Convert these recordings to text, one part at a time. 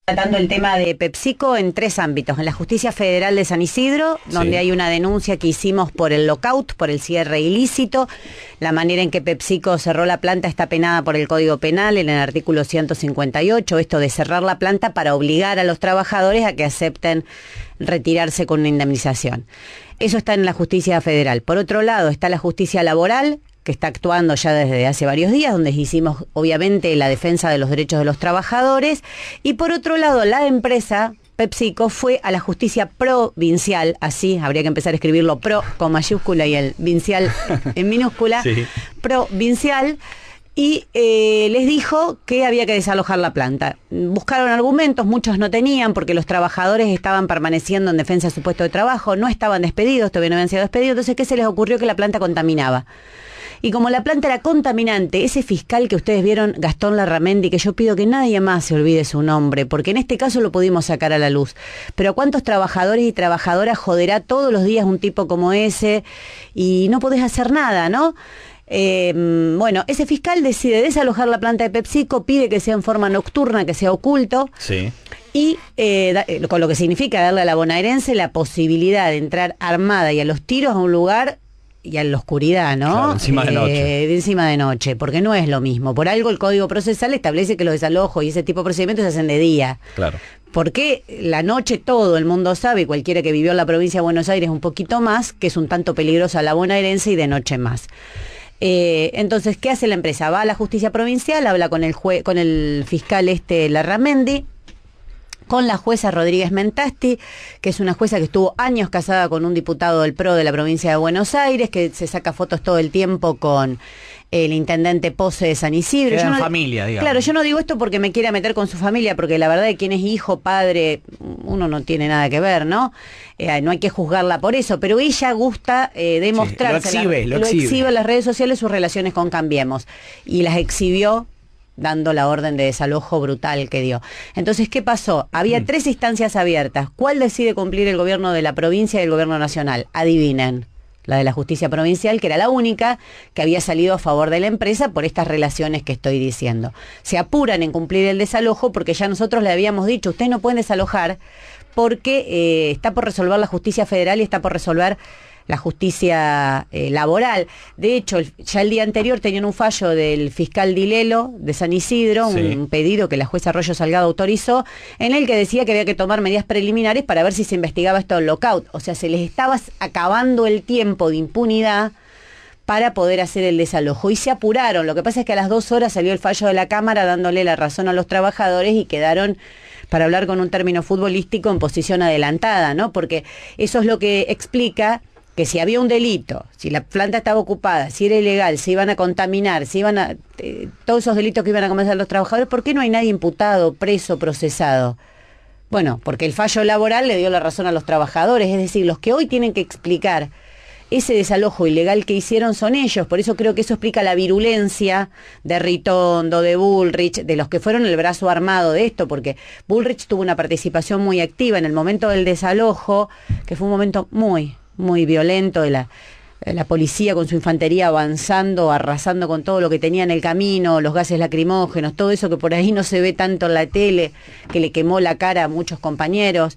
Tratando el tema de PepsiCo en 3 ámbitos. En la Justicia Federal de San Isidro, donde hay una denuncia que hicimos por el lockout, por el cierre ilícito. La manera en que PepsiCo cerró la planta está penada por el Código Penal en el artículo 158, esto de cerrar la planta para obligar a los trabajadores a que acepten retirarse con una indemnización. Eso está en la Justicia Federal. Por otro lado está la Justicia Laboral, que está actuando ya desde hace varios días, donde hicimos obviamente la defensa de los derechos de los trabajadores, y por otro lado la empresa PepsiCo fue a la justicia provincial, así habría que empezar a escribirlo pro con mayúscula y el vincial en minúscula, sí. Provincial, y les dijo que había que desalojar la planta. Buscaron argumentos, muchos no tenían, porque los trabajadores estaban permaneciendo en defensa de su puesto de trabajo, no estaban despedidos, todavía no habían sido despedidos, entonces ¿qué se les ocurrió? Que la planta contaminaba. Y como la planta era contaminante, ese fiscal que ustedes vieron, Gastón Larramendi, que yo pido que nadie más se olvide su nombre, porque en este caso lo pudimos sacar a la luz. Pero ¿a cuántos trabajadores y trabajadoras joderá todos los días un tipo como ese? Y no podés hacer nada, ¿no? Bueno, ese fiscal decide desalojar la planta de PepsiCo, pide que sea en forma nocturna, que sea oculto. Sí. Y con lo que significa darle a la bonaerense la posibilidad de entrar armada y a los tiros a un lugar y a la oscuridad, ¿no? Claro, encima de noche. Encima de noche, porque no es lo mismo. Por algo el Código Procesal establece que los desalojos y ese tipo de procedimientos se hacen de día. Claro. Porque la noche todo el mundo sabe, cualquiera que vivió en la provincia de Buenos Aires un poquito más, que es un tanto peligrosa la bonaerense y de noche más. Entonces, ¿qué hace la empresa? Va a la justicia provincial, habla con el fiscal Larramendi, con la jueza Rodríguez Mentasti, que es una jueza que estuvo años casada con un diputado del PRO de la provincia de Buenos Aires, que se saca fotos todo el tiempo con el intendente Pose de San Isidro. Queda en familia, digamos. Claro, yo no digo esto porque me quiera meter con su familia, porque la verdad de quien es hijo, padre, uno no tiene nada que ver, ¿no? No hay que juzgarla por eso, pero ella gusta demostrarse. Sí, lo exhibe en las redes sociales sus relaciones con Cambiemos, y las exhibió dando la orden de desalojo brutal que dio. Entonces, ¿qué pasó? Había 3 instancias abiertas. ¿Cuál decide cumplir el gobierno de la provincia y el gobierno nacional? Adivinen. La de la justicia provincial, que era la única que había salido a favor de la empresa por estas relaciones que estoy diciendo. Se apuran en cumplir el desalojo porque ya nosotros le habíamos dicho, ustedes no pueden desalojar porque está por resolver la justicia federal y está por resolver la justicia laboral. De hecho, ya el día anterior tenían un fallo del fiscal Dilelo de San Isidro, sí, un pedido que la jueza Arroyo Salgado autorizó, en el que decía que había que tomar medidas preliminares para ver si se investigaba esto del lockout. O sea, se les estaba acabando el tiempo de impunidad para poder hacer el desalojo. Y se apuraron. Lo que pasa es que a las 2 horas salió el fallo de la Cámara dándole la razón a los trabajadores y quedaron, para hablar con un término futbolístico, en posición adelantada, ¿no? Porque eso es lo que explica que si había un delito, si la planta estaba ocupada, si era ilegal, se iban a contaminar, si iban a todos esos delitos que iban a cometer los trabajadores, ¿por qué no hay nadie imputado, preso, procesado? Bueno, porque el fallo laboral le dio la razón a los trabajadores, es decir, los que hoy tienen que explicar ese desalojo ilegal que hicieron son ellos. Por eso creo que eso explica la virulencia de Ritondo, de Bullrich, de los que fueron el brazo armado de esto, porque Bullrich tuvo una participación muy activa en el momento del desalojo, que fue un momento muy violento de la policía con su infantería avanzando, arrasando con todo lo que tenía en el camino, los gases lacrimógenos, todo eso que por ahí no se ve tanto en la tele, que le quemó la cara a muchos compañeros.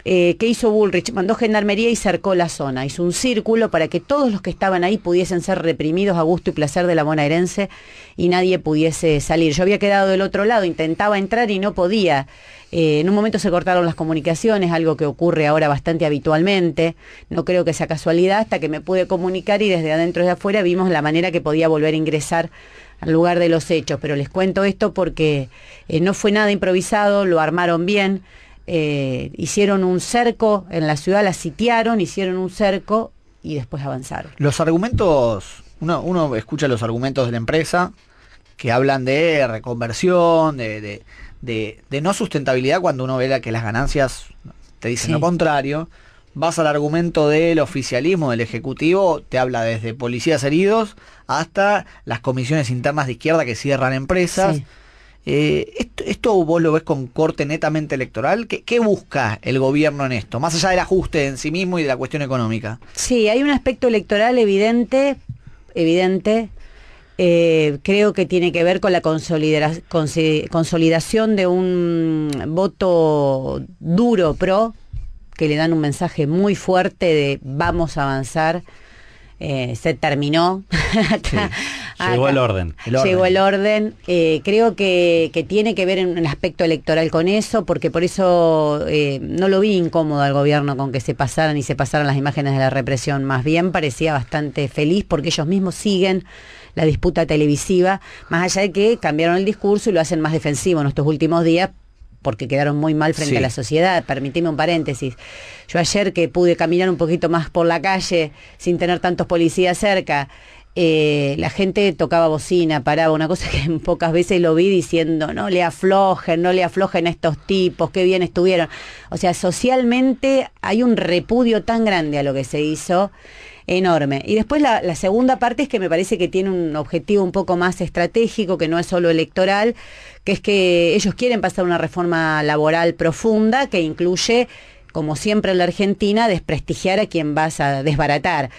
¿Qué hizo Bullrich? Mandó gendarmería y cercó la zona, hizo un círculo para que todos los que estaban ahí pudiesen ser reprimidos a gusto y placer de la bonaerense y nadie pudiese salir. Yo había quedado del otro lado, intentaba entrar y no podía. En un momento se cortaron las comunicaciones, algo que ocurre ahora bastante habitualmente. No creo que sea casualidad, hasta que me pude comunicar y desde adentro y de afuera vimos la manera que podía volver a ingresar al lugar de los hechos. Pero les cuento esto porque no fue nada improvisado, lo armaron bien. Hicieron un cerco en la ciudad, la sitiaron, hicieron un cerco y después avanzaron. Los argumentos, uno escucha los argumentos de la empresa que hablan de reconversión, de no sustentabilidad, cuando uno ve que las ganancias te dicen lo contrario. Vas al argumento del oficialismo, del Ejecutivo, te habla desde policías heridos hasta las comisiones internas de izquierda que cierran empresas. Sí. ¿Esto vos lo ves con corte netamente electoral? ¿Qué busca el gobierno en esto? Más allá del ajuste en sí mismo y de la cuestión económica. Sí, hay un aspecto electoral evidente. Creo que tiene que ver con la consolidación de un voto duro pro, que le dan un mensaje muy fuerte de vamos a avanzar. Se terminó. Llegó el orden. Llegó el orden. Creo que tiene que ver en el aspecto electoral con eso, porque por eso no lo vi incómodo al gobierno con que se pasaran las imágenes de la represión. Más bien parecía bastante feliz porque ellos mismos siguen la disputa televisiva, más allá de que cambiaron el discurso y lo hacen más defensivo en estos últimos días, porque quedaron muy mal frente a la sociedad. Permitime un paréntesis. Yo ayer que pude caminar un poquito más por la calle sin tener tantos policías cerca, la gente tocaba bocina, paraba, una cosa que pocas veces lo vi diciendo, no le aflojen a estos tipos, qué bien estuvieron. O sea, socialmente hay un repudio tan grande a lo que se hizo, enorme. Y después la segunda parte es que me parece que tiene un objetivo un poco más estratégico, que no es solo electoral, que es que ellos quieren pasar una reforma laboral profunda que incluye, como siempre en la Argentina, desprestigiar a quien vas a desbaratar.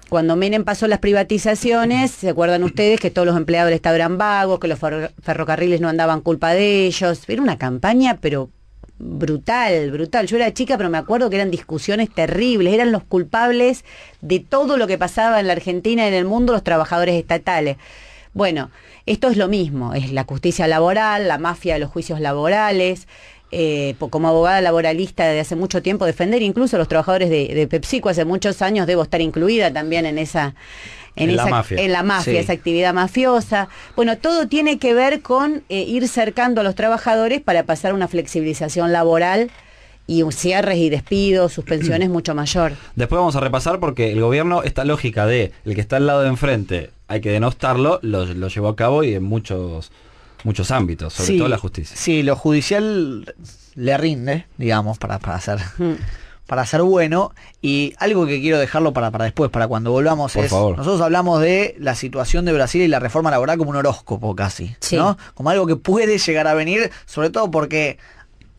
Cuando Menem pasó las privatizaciones, ¿se acuerdan ustedes que todos los empleados del Estado eran vagos, que los ferrocarriles no andaban culpa de ellos? Era una campaña, pero brutal. Yo era chica, pero me acuerdo que eran discusiones terribles, eran los culpables de todo lo que pasaba en la Argentina y en el mundo, los trabajadores estatales. Bueno, esto es lo mismo, es la justicia laboral, la mafia de los juicios laborales. Como abogada laboralista de hace mucho tiempo, defender incluso a los trabajadores de PepsiCo hace muchos años, debo estar incluida también en la mafia, sí. Esa actividad mafiosa. Bueno, todo tiene que ver con ir cercando a los trabajadores para pasar una flexibilización laboral y un cierres y despidos, suspensiones mucho mayor. Después vamos a repasar porque el gobierno, esta lógica de el que está al lado de enfrente hay que denostarlo, lo llevó a cabo y en muchos ámbitos, sobre todo la justicia. Sí, lo judicial le rinde, digamos, para ser bueno. Y algo que quiero dejarlo para después, para cuando volvamos, por favor. Nosotros hablamos de la situación de Brasil y la reforma laboral como un horóscopo casi, sí, ¿no? Como algo que puede llegar a venir, sobre todo porque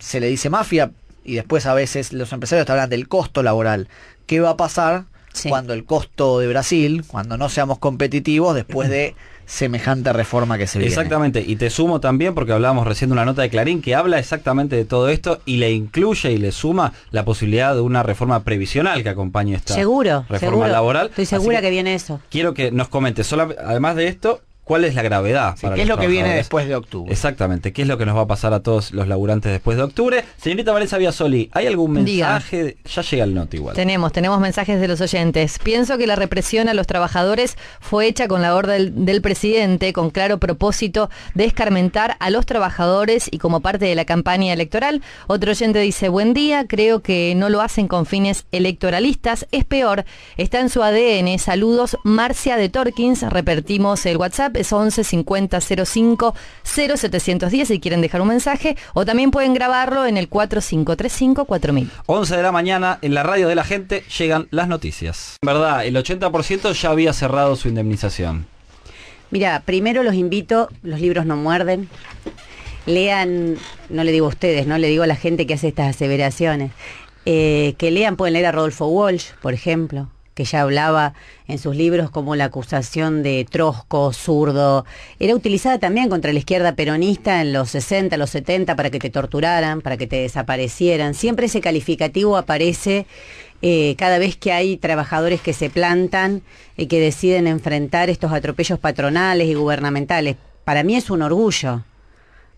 se le dice mafia y después a veces los empresarios te hablan del costo laboral. ¿Qué va a pasar cuando el costo de Brasil, cuando no seamos competitivos después de semejante reforma que se viene? Exactamente, y te sumo también porque hablábamos recién de una nota de Clarín que habla exactamente de todo esto y le incluye y le suma la posibilidad de una reforma previsional que acompañe esta reforma laboral. Estoy segura que viene eso. Quiero que nos comentes, además de esto, ¿cuál es la gravedad? ¿Qué es lo que viene después de octubre? Exactamente, ¿qué es lo que nos va a pasar a todos los laburantes después de octubre? Señorita Vanessa Biasoli, ¿hay algún mensaje? Ya llega el noti igual. Tenemos mensajes de los oyentes. Pienso que la represión a los trabajadores fue hecha con la orden del presidente, con claro propósito de escarmentar a los trabajadores y como parte de la campaña electoral. Otro oyente dice, buen día, creo que no lo hacen con fines electoralistas, es peor, está en su ADN. Saludos, Marcia de Torkins, repetimos el WhatsApp, es 11 50 05 0710 si quieren dejar un mensaje, o también pueden grabarlo en el 4535 4000. 11 de la mañana, en la radio de la gente llegan las noticias. En verdad, el 80% ya había cerrado su indemnización. Mira, primero los invito, los libros no muerden. Lean, no le digo a ustedes, no le digo a la gente que hace estas aseveraciones, que lean, pueden leer a Rodolfo Walsh, por ejemplo, que ya hablaba en sus libros como la acusación de trosco, zurdo, era utilizada también contra la izquierda peronista en los 60, los 70, para que te torturaran, para que te desaparecieran. Siempre ese calificativo aparece cada vez que hay trabajadores que se plantan y que deciden enfrentar estos atropellos patronales y gubernamentales. Para mí es un orgullo.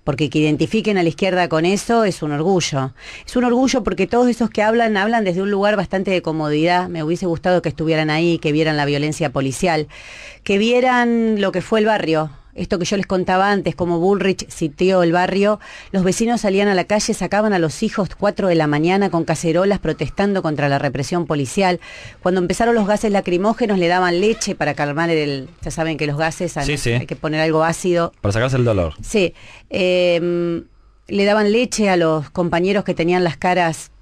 Porque que identifiquen a la izquierda con eso es un orgullo. Es un orgullo porque todos esos que hablan desde un lugar bastante de comodidad. Me hubiese gustado que estuvieran ahí, que vieran la violencia policial, que vieran lo que fue el barrio. Esto que yo les contaba antes, como Bullrich sitió el barrio, los vecinos salían a la calle, sacaban a los hijos 4 de la mañana con cacerolas protestando contra la represión policial. Cuando empezaron los gases lacrimógenos le daban leche para calmar ya saben que los gases hay que poner algo ácido. Para sacarse el dolor. Sí. Le daban leche a los compañeros que tenían las caras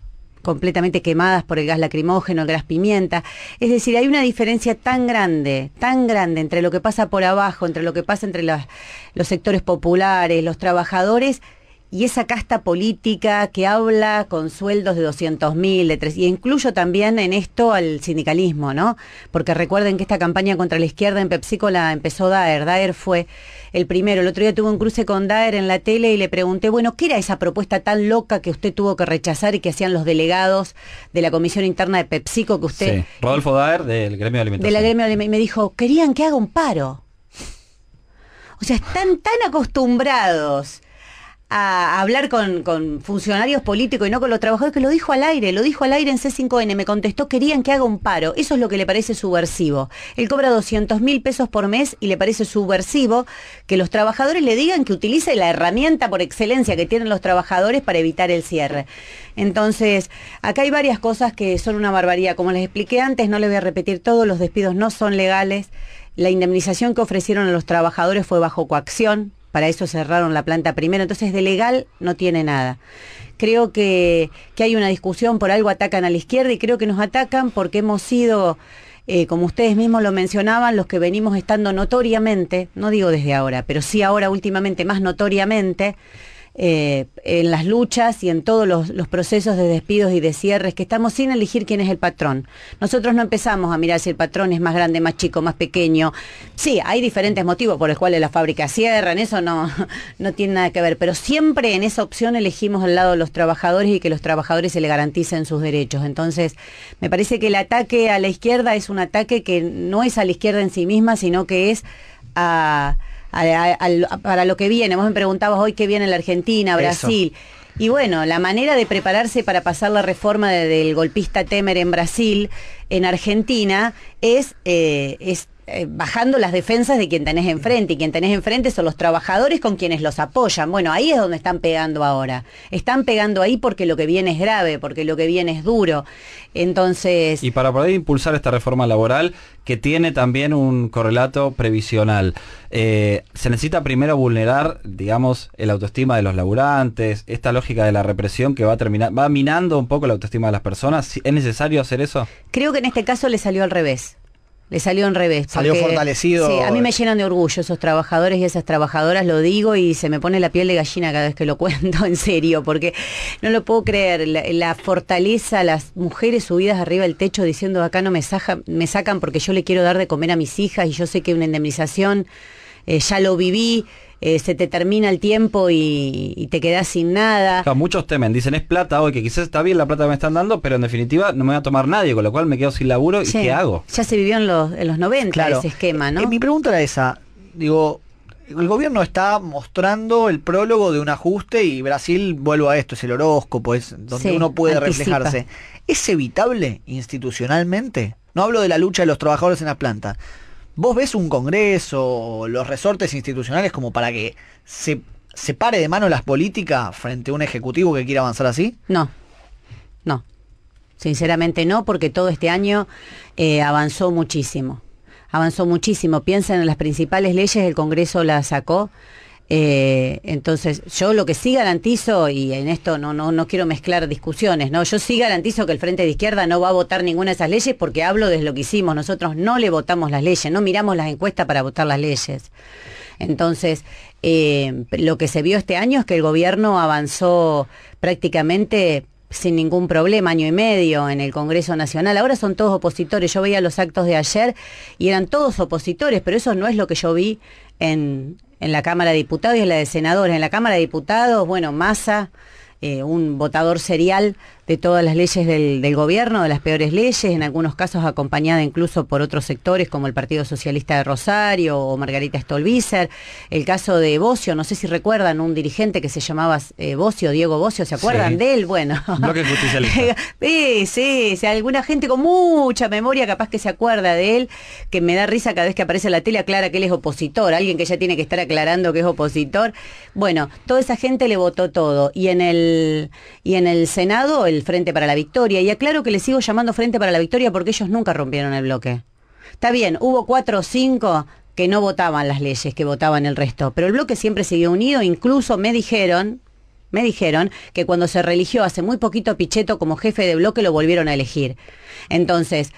completamente quemadas por el gas lacrimógeno, el gas pimienta. Es decir, hay una diferencia tan grande entre lo que pasa por abajo, entre lo que pasa entre los sectores populares, los trabajadores, y esa casta política que habla con sueldos de 200.000, de 3, y incluyo también en esto al sindicalismo, ¿no? Porque recuerden que esta campaña contra la izquierda en PepsiCo la empezó Daer. Daer fue el primero. El otro día tuve un cruce con Daer en la tele y le pregunté, bueno, ¿qué era esa propuesta tan loca que usted tuvo que rechazar y que hacían los delegados de la comisión interna de PepsiCo que usted... Sí. Rodolfo Daer, del gremio de alimentación. De la gremio de alimentación. Y me dijo, querían que haga un paro. O sea, están tan acostumbrados a hablar con funcionarios políticos y no con los trabajadores, que lo dijo al aire en C5N, me contestó, querían que haga un paro. Eso es lo que le parece subversivo. Él cobra 200.000 pesos por mes y le parece subversivo que los trabajadores le digan que utilice la herramienta por excelencia que tienen los trabajadores para evitar el cierre. Entonces, acá hay varias cosas que son una barbaridad. Como les expliqué antes, no les voy a repetir todo, los despidos no son legales. La indemnización que ofrecieron a los trabajadores fue bajo coacción. Para eso cerraron la planta primero, entonces de legal no tiene nada. Creo que hay una discusión, por algo atacan a la izquierda y creo que nos atacan porque hemos sido, como ustedes mismos lo mencionaban, los que venimos estando notoriamente, no digo desde ahora, pero sí ahora últimamente más notoriamente, en las luchas y en todos los procesos de despidos y de cierres, que estamos sin elegir quién es el patrón. Nosotros no empezamos a mirar si el patrón es más grande, más chico, más pequeño. Sí, hay diferentes motivos por los cuales las fábricas cierran, eso no tiene nada que ver, pero siempre en esa opción elegimos al lado de los trabajadores y que los trabajadores se le garanticen sus derechos. Entonces, me parece que el ataque a la izquierda es un ataque que no es a la izquierda en sí misma, sino que es para lo que viene. Vos me preguntabas hoy qué viene en la Argentina, Brasil. Eso. Y bueno, la manera de prepararse para pasar la reforma del golpista Temer en Brasil, en Argentina, es bajando las defensas de quien tenés enfrente, y quien tenés enfrente son los trabajadores con quienes los apoyan. Bueno, ahí es donde están pegando ahora. Están pegando ahí porque lo que viene es grave, porque lo que viene es duro. Entonces... Y para poder impulsar esta reforma laboral, que tiene también un correlato previsional, se necesita primero vulnerar, digamos, el autoestima de los laburantes, esta lógica de la represión que va minando un poco la autoestima de las personas. ¿Es necesario hacer eso? Creo que en este caso le salió al revés. Le salió en revés. Salió fortalecido. Sí, a mí me llenan de orgullo esos trabajadores y esas trabajadoras, lo digo y se me pone la piel de gallina cada vez que lo cuento, en serio, porque no lo puedo creer. La fortaleza, las mujeres subidas arriba del techo diciendo acá no me sacan porque yo le quiero dar de comer a mis hijas y yo sé que una indemnización, ya lo viví. Se te termina el tiempo y te quedás sin nada. Claro, muchos temen, dicen es plata hoy, que quizás está bien la plata que me están dando, pero en definitiva no me va a tomar nadie, con lo cual me quedo sin laburo. Sí, ¿y qué hago? Ya se vivió en los 90, claro, ese esquema, ¿no? Mi pregunta era esa, digo, el gobierno está mostrando el prólogo de un ajuste y Brasil, vuelvo a esto, es el horóscopo, es donde uno puede reflejarse. ¿Es evitable institucionalmente? No hablo de la lucha de los trabajadores en las plantas. ¿Vos ves un congreso, los resortes institucionales como para que se pare de mano las políticas frente a un ejecutivo que quiera avanzar así? No. Sinceramente no, porque todo este año avanzó muchísimo. Piensen en las principales leyes, el Congreso las sacó. Entonces yo lo que sí garantizo, y en esto no quiero mezclar discusiones, ¿no? Yo sí garantizo que el Frente de Izquierda no va a votar ninguna de esas leyes, porque hablo de lo que hicimos. Nosotros no le votamos las leyes, no miramos las encuestas para votar las leyes. Entonces lo que se vio este año es que el gobierno avanzó prácticamente sin ningún problema, 1 año y medio en el Congreso Nacional. Ahora son todos opositores. Yo veía los actos de ayer y eran todos opositores, pero eso no es lo que yo vi en la Cámara de Diputados y en la de Senadores. En la Cámara de Diputados, bueno, Massa, un votador serial de todas las leyes del gobierno, de las peores leyes, en algunos casos acompañada incluso por otros sectores como el Partido Socialista de Rosario o Margarita Stolbizer. El caso de Bocio, no sé si recuerdan, un dirigente que se llamaba Bocio, Diego Bocio, ¿se acuerdan de él? Bueno. Bloque Justicialista. Sí, alguna gente con mucha memoria capaz que se acuerda de él, que me da risa cada vez que aparece en la tele, aclara que él es opositor, alguien que ya tiene que estar aclarando que es opositor. Bueno, toda esa gente le votó todo, y en el Senado el Frente para la Victoria, y aclaro que le sigo llamando Frente para la Victoria porque ellos nunca rompieron el bloque. Está bien, hubo 4 o 5 que no votaban las leyes, que votaban el resto, pero el bloque siempre siguió unido. Incluso me dijeron que cuando se reeligió hace muy poquito a Pichetto como jefe de bloque lo volvieron a elegir. Entonces,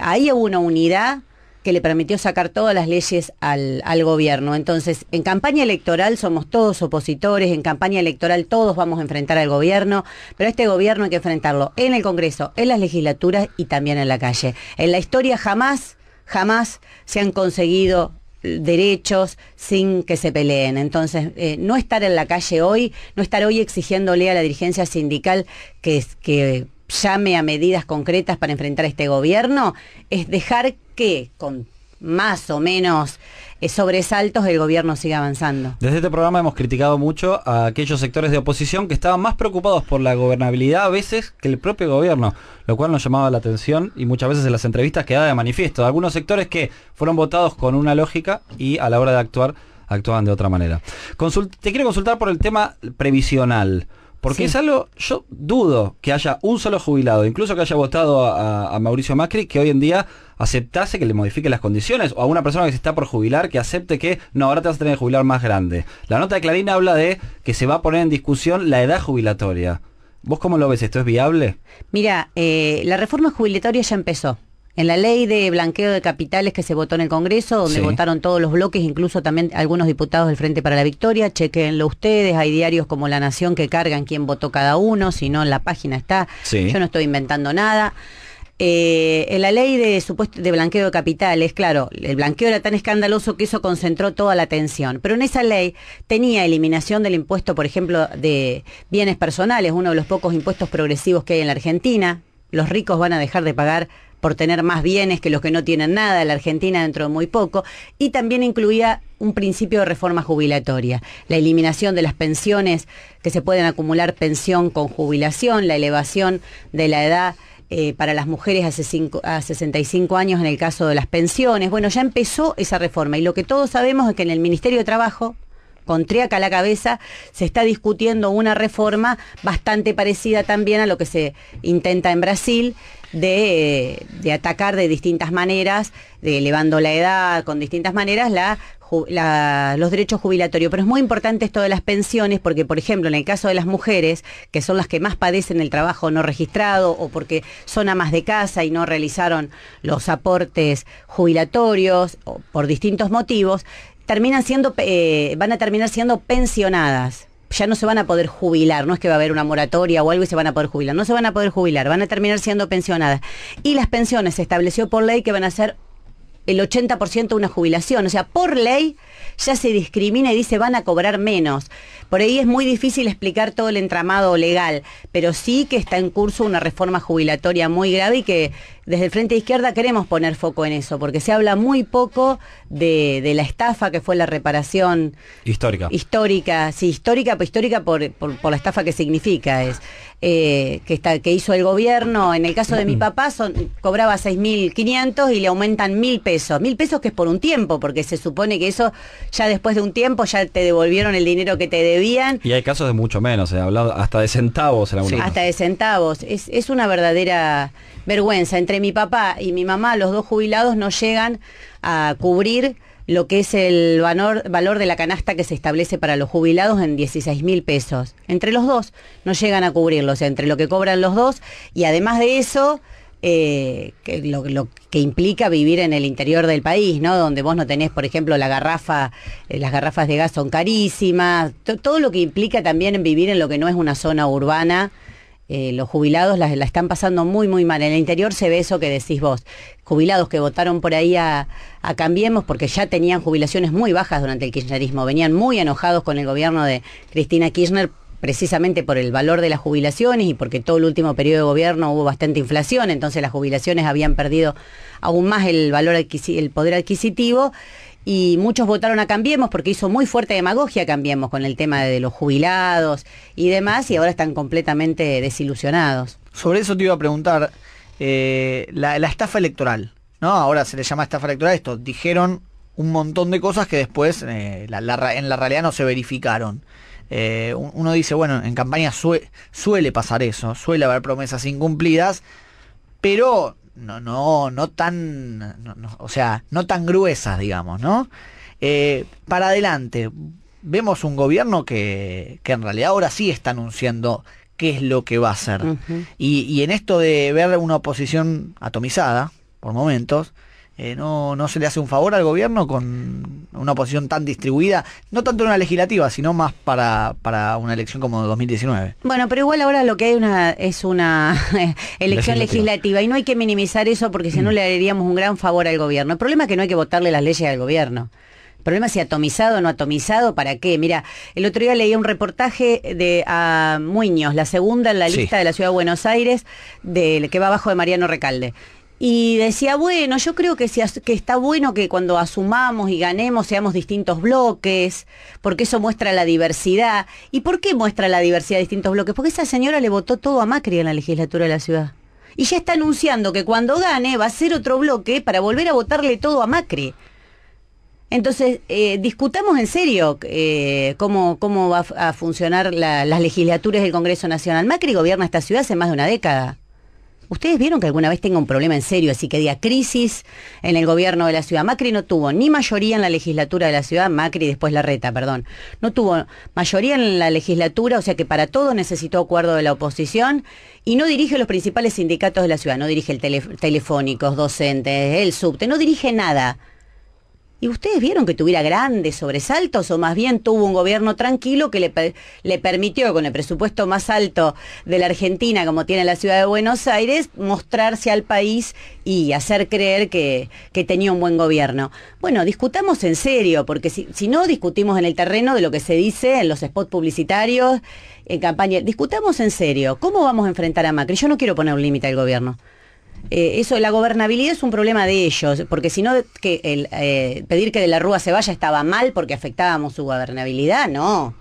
ahí hubo una unidad que le permitió sacar todas las leyes al gobierno. Entonces, en campaña electoral somos todos opositores, en campaña electoral todos vamos a enfrentar al gobierno, pero este gobierno hay que enfrentarlo en el Congreso, en las legislaturas y también en la calle. En la historia jamás se han conseguido derechos sin que se peleen. Entonces, no estar en la calle hoy, no estar hoy exigiéndole a la dirigencia sindical que llame a medidas concretas para enfrentar a este gobierno, es dejar que con más o menos sobresaltos el gobierno siga avanzando. Desde este programa hemos criticado mucho a aquellos sectores de oposición que estaban más preocupados por la gobernabilidad a veces que el propio gobierno, lo cual nos llamaba la atención y muchas veces en las entrevistas quedaba de manifiesto. Algunos sectores que fueron votados con una lógica y a la hora de actuar, actuaban de otra manera. Te quiero consultar por el tema previsional. Porque es algo, yo dudo que haya un solo jubilado, incluso que haya votado a Mauricio Macri, que hoy en día aceptase que le modifique las condiciones, o a una persona que se está por jubilar, que acepte que, no, ahora te vas a tener que jubilar más grande. La nota de Clarín habla de que se va a poner en discusión la edad jubilatoria. ¿Vos cómo lo ves? ¿Esto es viable? Mira, la reforma jubilatoria ya empezó. En la ley de blanqueo de capitales que se votó en el Congreso, donde votaron todos los bloques, incluso también algunos diputados del Frente para la Victoria, chequenlo ustedes, hay diarios como La Nación que cargan quién votó cada uno, si no en la página está, yo no estoy inventando nada. En la ley de blanqueo de capitales, claro, el blanqueo era tan escandaloso que eso concentró toda la atención, pero en esa ley tenía eliminación del impuesto, por ejemplo, de bienes personales, uno de los pocos impuestos progresivos que hay en la Argentina. Los ricos van a dejar de pagar por tener más bienes que los que no tienen nada en la Argentina dentro de muy poco, y también incluía un principio de reforma jubilatoria, la eliminación de las pensiones que se pueden acumular pensión con jubilación, la elevación de la edad para las mujeres a 65 años en el caso de las pensiones. Bueno, ya empezó esa reforma y lo que todos sabemos es que en el Ministerio de Trabajo, con Triaca a la cabeza, se está discutiendo una reforma bastante parecida también a lo que se intenta en Brasil, de atacar de distintas maneras, elevando la edad con distintas maneras, los derechos jubilatorios. Pero es muy importante esto de las pensiones porque, por ejemplo, en el caso de las mujeres, que son las que más padecen el trabajo no registrado o porque son amas de casa y no realizaron los aportes jubilatorios o por distintos motivos, van a terminar siendo pensionadas. Ya no se van a poder jubilar, no es que va a haber una moratoria o algo y se van a poder jubilar, no se van a poder jubilar, van a terminar siendo pensionadas. Y las pensiones se estableció por ley que van a ser el 80% de una jubilación, o sea, por ley ya se discrimina y dice van a cobrar menos. Por ahí es muy difícil explicar todo el entramado legal, pero sí que está en curso una reforma jubilatoria muy grave y que desde el Frente de Izquierda queremos poner foco en eso, porque se habla muy poco de la estafa que fue la reparación histórica, por la estafa que significa, que hizo el gobierno. En el caso de mi papá cobraba 6.500 y le aumentan 1.000 pesos. 1.000 pesos que es por un tiempo, porque se supone que eso ya después de un tiempo ya te devolvieron el dinero que te debían. Y hay casos de mucho menos, se ha hablado hasta de centavos en algunos casos. Hasta de centavos. Es una verdadera vergüenza. Entre mi papá y mi mamá, los dos jubilados no llegan a cubrir lo que es el valor de la canasta que se establece para los jubilados en 16.000 pesos. Entre los dos no llegan a cubrirlo, o sea, entre lo que cobran los dos y además de eso, lo que implica vivir en el interior del país, ¿no? Donde vos no tenés, por ejemplo, las garrafas de gas son carísimas, todo lo que implica también en vivir en lo que no es una zona urbana. Los jubilados la están pasando muy muy mal. En el interior se ve eso que decís vos, jubilados que votaron por ahí a Cambiemos porque ya tenían jubilaciones muy bajas durante el kirchnerismo, venían muy enojados con el gobierno de Cristina Kirchner precisamente por el valor de las jubilaciones y porque todo el último periodo de gobierno hubo bastante inflación, entonces las jubilaciones habían perdido aún más el poder adquisitivo. Y muchos votaron a Cambiemos porque hizo muy fuerte demagogia Cambiemos con el tema de los jubilados y demás, y ahora están completamente desilusionados. Sobre eso te iba a preguntar, la estafa electoral, ¿no? Ahora se le llama estafa electoral esto. Dijeron un montón de cosas que después en la realidad no se verificaron. Uno dice, bueno, en campaña suele pasar eso, suele haber promesas incumplidas, pero no tan gruesas, digamos, ¿no? Para adelante, vemos un gobierno que en realidad ahora sí está anunciando qué es lo que va a hacer. Y en esto de ver una oposición atomizada, por momentos, no se le hace un favor al gobierno con una oposición tan distribuida, no tanto en una legislativa, sino más para una elección como 2019. Bueno, pero igual ahora lo que hay es una elección legislativa y no hay que minimizar eso porque si no le haríamos un gran favor al gobierno. El problema es que no hay que votarle las leyes al gobierno. El problema es si atomizado o no atomizado, ¿para qué? Mira, el otro día leía un reportaje de Muñoz, la segunda en la lista de la Ciudad de Buenos Aires, que va abajo de Mariano Recalde. Y decía, bueno, yo creo que está bueno que cuando asumamos y ganemos seamos distintos bloques, porque eso muestra la diversidad. ¿Y por qué muestra la diversidad de distintos bloques? Porque esa señora le votó todo a Macri en la legislatura de la ciudad. Y ya está anunciando que cuando gane va a ser otro bloque para volver a votarle todo a Macri. Entonces, discutamos en serio cómo va a funcionar las legislaturas del Congreso Nacional. Macri gobierna esta ciudad hace más de una década. ¿Ustedes vieron que alguna vez tenga un problema en serio, así que diga crisis en el gobierno de la ciudad? Macri no tuvo ni mayoría en la legislatura de la ciudad, Macri después Larreta, perdón. No tuvo mayoría en la legislatura, o sea que para todo necesitó acuerdo de la oposición y no dirige los principales sindicatos de la ciudad, no dirige el Telefónicos, docentes, el subte, no dirige nada. ¿Y ustedes vieron que tuviera grandes sobresaltos o más bien tuvo un gobierno tranquilo que le permitió, con el presupuesto más alto de la Argentina, como tiene la ciudad de Buenos Aires, mostrarse al país y hacer creer que tenía un buen gobierno? Bueno, discutamos en serio, porque si no discutimos en el terreno de lo que se dice en los spots publicitarios, en campaña, discutamos en serio. ¿Cómo vamos a enfrentar a Macri? Yo no quiero poner un límite al gobierno. Eso, la gobernabilidad es un problema de ellos, porque si no, pedir que De la Rúa se vaya estaba mal porque afectábamos su gobernabilidad, no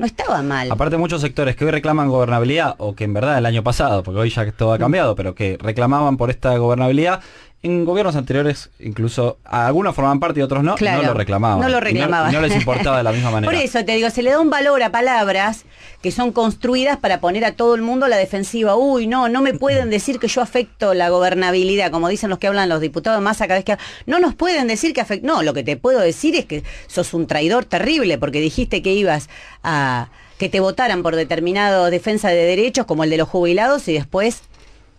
estaba mal. Aparte muchos sectores que hoy reclaman gobernabilidad, o que en verdad el año pasado, porque hoy ya todo ha cambiado, pero que reclamaban por esta gobernabilidad, en gobiernos anteriores, incluso algunos formaban parte y otros no, claro, no lo reclamaban. No lo reclamaban. Y no les importaba de la misma manera. Por eso te digo, se le da un valor a palabras que son construidas para poner a todo el mundo a la defensiva. Uy, no me pueden decir que yo afecto la gobernabilidad, como dicen los que hablan los diputados más cada vez que... No nos pueden decir que afecto... No, lo que te puedo decir es que sos un traidor terrible porque dijiste que ibas a... que te votaran por determinado defensa de derechos como el de los jubilados y después...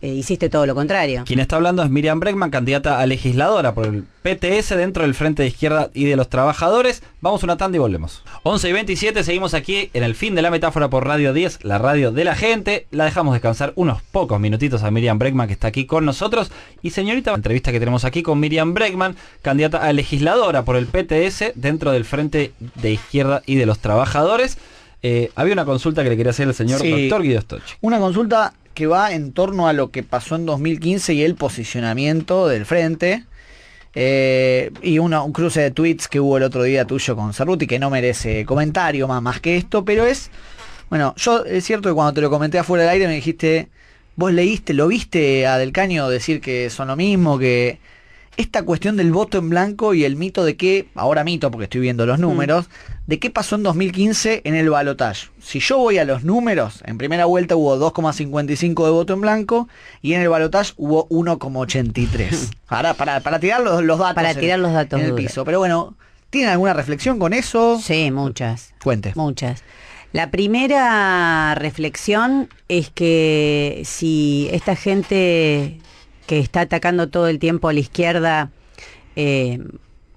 hiciste todo lo contrario. Quien está hablando es Miriam Bregman, candidata a legisladora por el PTS dentro del Frente de Izquierda y de los Trabajadores. Vamos a una tanda y volvemos. 11:27, seguimos aquí en el fin de la metáfora por Radio 10, la radio de la gente. La dejamos descansar unos pocos minutitos a Miriam Bregman, que está aquí con nosotros. Y señorita, la entrevista que tenemos aquí con Miriam Bregman, candidata a legisladora por el PTS dentro del Frente de Izquierda y de los Trabajadores. Había una consulta que le quería hacer el señor doctor Guido Stoch. Una consulta que va en torno a lo que pasó en 2015 y el posicionamiento del frente, y un cruce de tweets que hubo el otro día tuyo con Cerruti, que no merece comentario más que esto, pero es cierto que cuando te lo comenté afuera del aire me dijiste, vos lo viste a Del Caño decir que son lo mismo, que esta cuestión del voto en blanco y el mito de que, ahora mito porque estoy viendo los números, de qué pasó en 2015 en el balotaje. Si yo voy a los números, en primera vuelta hubo 2,55 de voto en blanco y en el balotaje hubo 1,83. Para tirar los datos. Para tirar los datos en el piso. Pero bueno, ¿tienen alguna reflexión con eso? Sí, muchas. Cuente. Muchas. La primera reflexión es que si esta gente que está atacando todo el tiempo a la izquierda,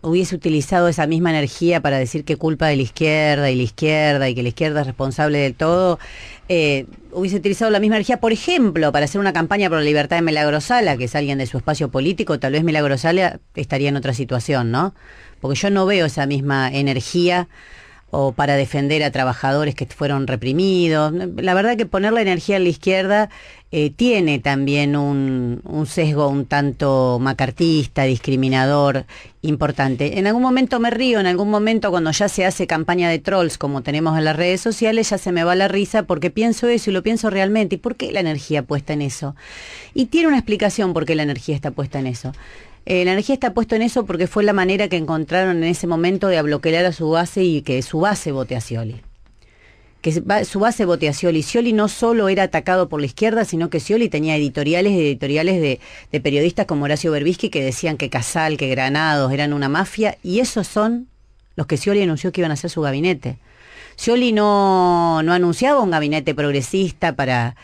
hubiese utilizado esa misma energía para decir que culpa de la izquierda y que la izquierda es responsable de todo, hubiese utilizado la misma energía, por ejemplo, para hacer una campaña por la libertad de Milagrosala, que es alguien de su espacio político, tal vez Milagrosala estaría en otra situación, ¿no? Porque yo no veo esa misma energía o para defender a trabajadores que fueron reprimidos. La verdad que poner la energía en la izquierda tiene también un sesgo un tanto macartista, discriminador, importante. En algún momento me río, en algún momento cuando ya se hace campaña de trolls como tenemos en las redes sociales, ya se me va la risa porque pienso eso y lo pienso realmente. ¿Y por qué la energía puesta en eso? Y tiene una explicación por qué la energía está puesta en eso. La energía está puesta en eso porque fue la manera que encontraron en ese momento de bloquear a su base y que su base vote a Scioli. Que su base vote a Scioli. Scioli no solo era atacado por la izquierda, sino que Scioli tenía editoriales de periodistas como Horacio Berbisky que decían que Casal, que Granados eran una mafia, y esos son los que Scioli anunció que iban a hacer su gabinete. Scioli no anunciaba un gabinete progresista para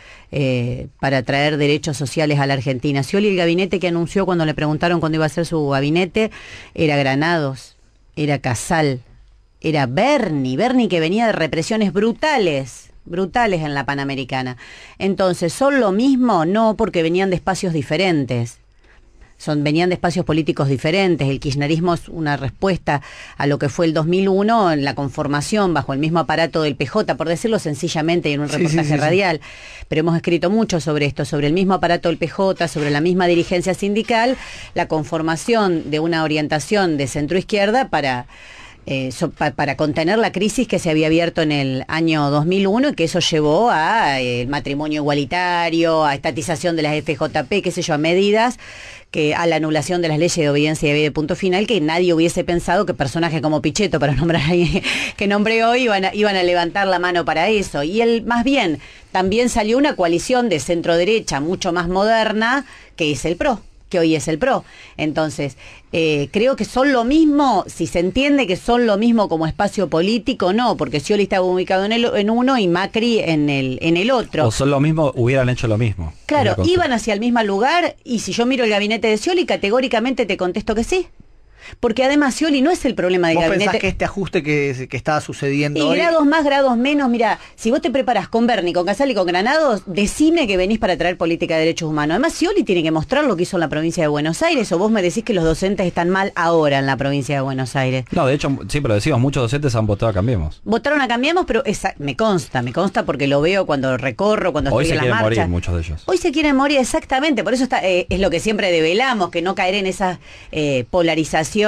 traer derechos sociales a la Argentina. Scioli, el gabinete que anunció cuando le preguntaron cuándo iba a ser su gabinete, era Granados, era Casal, era Bernie que venía de represiones brutales en la Panamericana. Entonces, ¿son lo mismo? No, porque venían de espacios diferentes. Venían de espacios políticos diferentes. El kirchnerismo es una respuesta a lo que fue el 2001 en la conformación bajo el mismo aparato del PJ, por decirlo sencillamente, y en un reportaje radial. Pero hemos escrito mucho sobre esto, sobre el mismo aparato del PJ, sobre la misma dirigencia sindical, la conformación de una orientación de centro-izquierda para contener la crisis que se había abierto en el año 2001 y que eso llevó a el matrimonio igualitario, a estatización de las FJP, qué sé yo, a medidas a la anulación de las leyes de obediencia y de punto final, que nadie hubiese pensado que personajes como Pichetto, para nombrar a alguien que nombré hoy, iban a levantar la mano para eso. Y más bien, también salió una coalición de centro-derecha mucho más moderna, que es el PRO, que hoy es el PRO. Entonces, creo que son lo mismo, si se entiende que son lo mismo como espacio político, no, porque Scioli estaba ubicado en uno y Macri en el otro. O son lo mismo, hubieran hecho lo mismo. Claro, iban hacia el mismo lugar, y si yo miro el gabinete de Scioli, categóricamente te contesto que sí. Porque además Scioli no es el problema del gabinete. ¿Vos pensás que este ajuste que está sucediendo hoy? Grados más, grados menos, mira, si vos te preparás con Bernie, con Casal y con Granados, decime que venís para traer política de derechos humanos. Además, Scioli tiene que mostrar lo que hizo en la provincia de Buenos Aires, o vos me decís que los docentes están mal ahora en la provincia de Buenos Aires. No, de hecho, sí, pero decimos, muchos docentes han votado a Cambiemos. Votaron a Cambiemos, pero me consta porque lo veo cuando recorro, cuando estoy en las marchas. Hoy se quieren morir muchos de ellos. Hoy se quieren morir, exactamente, por eso es lo que siempre develamos, que no caer en esas polarizaciones,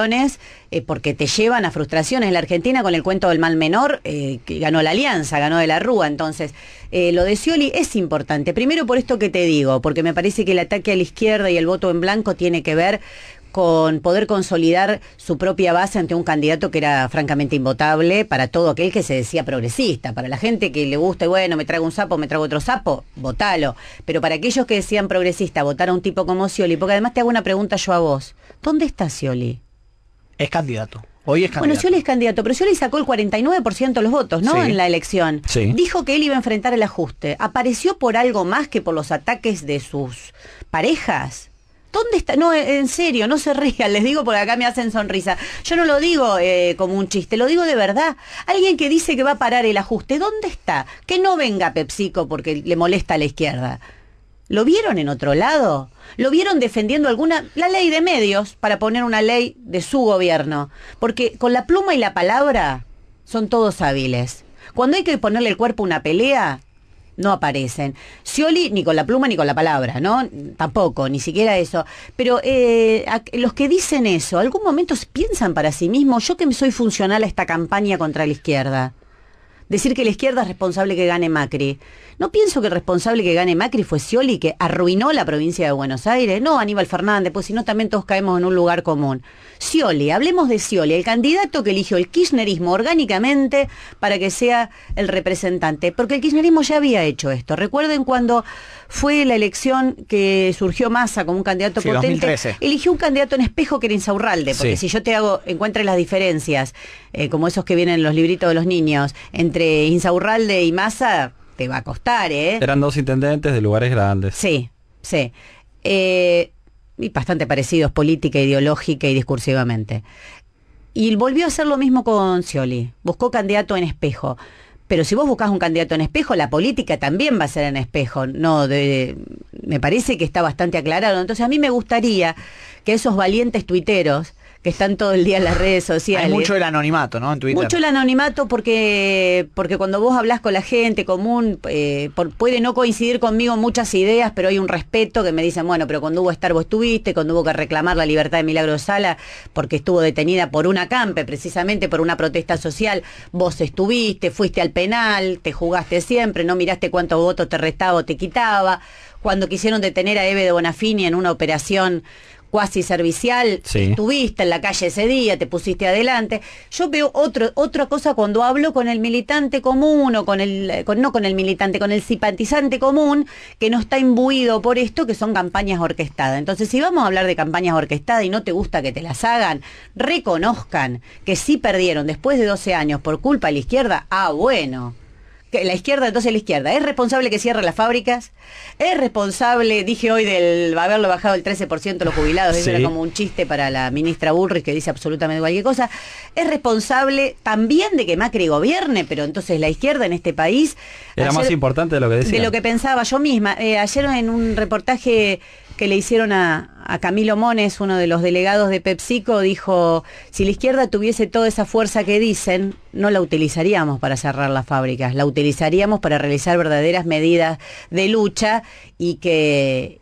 porque te llevan a frustraciones. En la Argentina, con el cuento del mal menor, que ganó la Alianza, ganó de la Rúa. Entonces, lo de Scioli es importante. Primero por esto que te digo, porque me parece que el ataque a la izquierda y el voto en blanco tiene que ver con poder consolidar su propia base ante un candidato que era francamente invotable para todo aquel que se decía progresista. Para la gente que le gusta, y bueno, me trago un sapo, me trago otro sapo, votalo. Pero para aquellos que decían progresista, votar a un tipo como Scioli, porque además te hago una pregunta yo a vos. ¿Dónde está Scioli? Es candidato. Hoy es candidato. Bueno, Scioli es candidato, pero Scioli sacó el 49% de los votos, ¿no? Sí. En la elección. Sí. Dijo que él iba a enfrentar el ajuste. ¿Apareció por algo más que por los ataques de sus parejas? ¿Dónde está? No, en serio, no se rían, les digo porque acá me hacen sonrisa. Yo no lo digo como un chiste, lo digo de verdad. Alguien que dice que va a parar el ajuste, ¿dónde está? Que no venga PepsiCo porque le molesta a la izquierda. ¿Lo vieron en otro lado? ¿Lo vieron defendiendo la ley de medios para poner una ley de su gobierno? Porque con la pluma y la palabra son todos hábiles. Cuando hay que ponerle el cuerpo a una pelea, no aparecen. Scioli ni con la pluma ni con la palabra, ¿no? Tampoco, ni siquiera eso. Pero los que dicen eso, algún momento piensan para sí mismos, yo que soy funcional a esta campaña contra la izquierda. Decir que la izquierda es responsable que gane Macri. No pienso que el responsable que gane Macri fue Scioli, que arruinó la provincia de Buenos Aires. No Aníbal Fernández, pues si no también todos caemos en un lugar común. Scioli, hablemos de Scioli, el candidato que eligió el kirchnerismo orgánicamente para que sea el representante. Porque el kirchnerismo ya había hecho esto. Recuerden cuando fue la elección que surgió Massa como un candidato potente. 2013. Eligió un candidato en espejo que era Insaurralde. Porque si yo encuentre las diferencias, como esos que vienen en los libritos de los niños, entre Insaurralde y Massa, te va a costar, ¿eh? Eran dos intendentes de lugares grandes. Sí. Y bastante parecidos política, ideológica y discursivamente. Y volvió a hacer lo mismo con Scioli. Buscó candidato en espejo. Pero si vos buscás un candidato en espejo, la política también va a ser en espejo. Me parece que está bastante aclarado. Entonces a mí me gustaría que esos valientes tuiteros que están todo el día en las redes sociales. Hay mucho el anonimato, ¿no? En Twitter. Mucho el anonimato porque cuando vos hablás con la gente común, puede no coincidir conmigo muchas ideas, pero hay un respeto que me dicen, bueno, pero cuando hubo estar vos estuviste, cuando hubo que reclamar la libertad de Milagro Sala, porque estuvo detenida por un acampe, precisamente por una protesta social, vos estuviste, fuiste al penal, te jugaste siempre, no miraste cuántos votos te restaba o te quitaba. Cuando quisieron detener a Eve de Bonafini en una operación cuasi servicial, Sí. estuviste en la calle ese día, te pusiste adelante. Yo veo otra cosa cuando hablo con el militante común o no con el militante, con el simpatizante común que no está imbuido por esto, que son campañas orquestadas. Entonces, si vamos a hablar de campañas orquestadas y no te gusta que te las hagan, reconozcan que sí perdieron después de 12 años por culpa de la izquierda. Bueno. Que la izquierda, entonces la izquierda, ¿es responsable que cierre las fábricas? ¿Es responsable, dije hoy, del haberlo bajado el 13% los jubilados? Eso Sí. era como un chiste para la ministra Bullrich, que dice absolutamente cualquier cosa. ¿Es responsable también de que Macri gobierne? Pero entonces la izquierda en este país... Era más importante de lo que decía. De lo que pensaba yo misma. Ayer en un reportaje que le hicieron a Camilo Mones, uno de los delegados de PepsiCo, dijo, si la izquierda tuviese toda esa fuerza que dicen, no la utilizaríamos para cerrar las fábricas, la utilizaríamos para realizar verdaderas medidas de lucha y que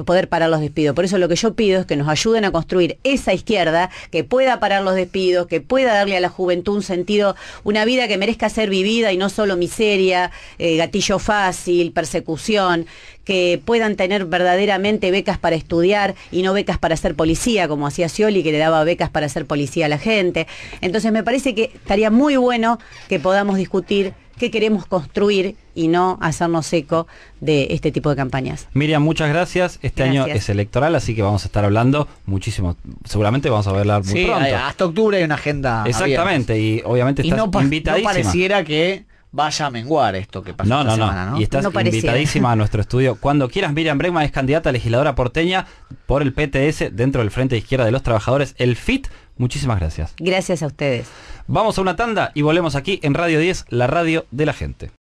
poder parar los despidos. Por eso lo que yo pido es que nos ayuden a construir esa izquierda que pueda parar los despidos, que pueda darle a la juventud un sentido, una vida que merezca ser vivida y no solo miseria, gatillo fácil, persecución, que puedan tener verdaderamente becas para estudiar y no becas para ser policía, como hacía Scioli, que le daba becas para ser policía a la gente. Entonces me parece que estaría muy bueno que podamos discutir qué queremos construir y no hacernos eco de este tipo de campañas. Miriam, muchas gracias. Este año es electoral, así que vamos a estar hablando muchísimo. Seguramente vamos a hablar muy pronto. Hasta octubre hay una agenda Exactamente, abierta. Y obviamente estás invitadísima. No pareciera que vaya a menguar esto que pasó esta semana, ¿no? Y estás invitadísima a nuestro estudio cuando quieras. Miriam Bregman es candidata a legisladora porteña por el PTS dentro del Frente de Izquierda de los Trabajadores, el FIT. Muchísimas gracias. Gracias a ustedes. Vamos a una tanda y volvemos aquí en Radio 10, la radio de la gente.